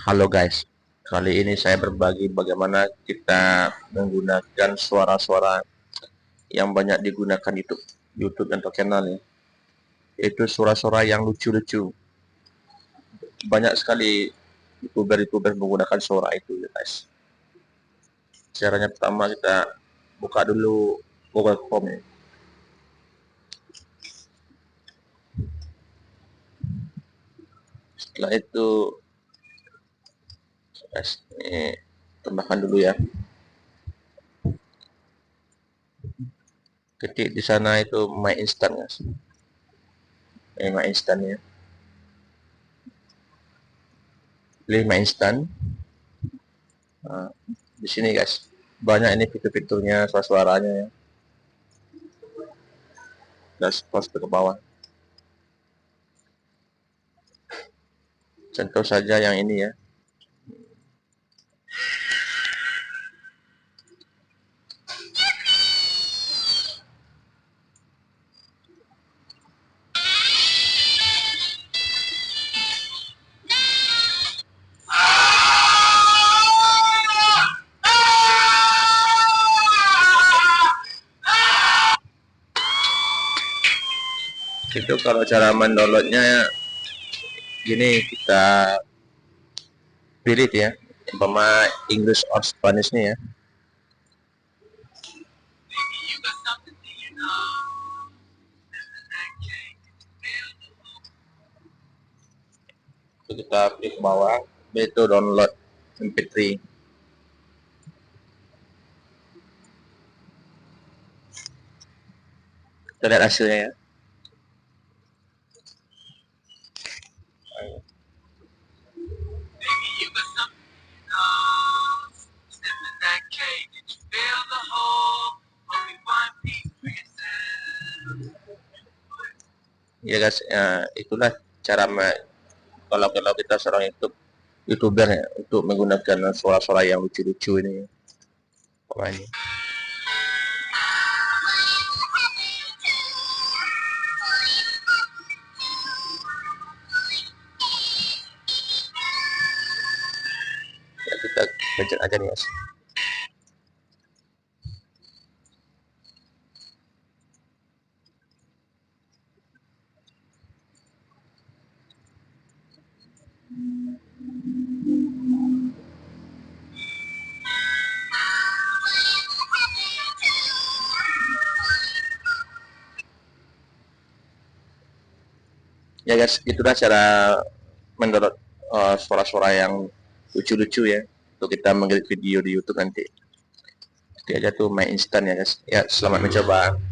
Halo guys, kali ini saya berbagi bagaimana kita menggunakan suara-suara yang banyak digunakan YouTube atau channel ya. Itu suara-suara yang lucu-lucu. Banyak sekali YouTuber menggunakan suara itu ya guys. Caranya pertama kita buka dulu Google Chrome ya. Setelah itu guys, ini tambahkan dulu ya. Ketik di sana itu My Instant guys. My Instant ya. Pilih My Instant. Nah, di sini guys, banyak ini fitur-fiturnya, suara-suaranya ya. Kita scroll ke bawah. Contoh saja yang ini ya. Itu kalau cara mendownloadnya gini, kita pilih ya, umpama English or Spanish nih ya. Itu kita klik ke bawah, itu download MP3. Kita lihat hasilnya ya. Ya guys, ya, itulah cara kalau kita seorang YouTuber ya, untuk menggunakan suara-suara yang lucu-lucu ini. Pokoknya. Ya, kita pencet aja nih guys. Ya guys, itulah cara mendownload suara-suara yang lucu-lucu ya, untuk kita mengedit video di YouTube nanti. Seperti aja tuh My Instant ya guys. Ya, selamat mencoba.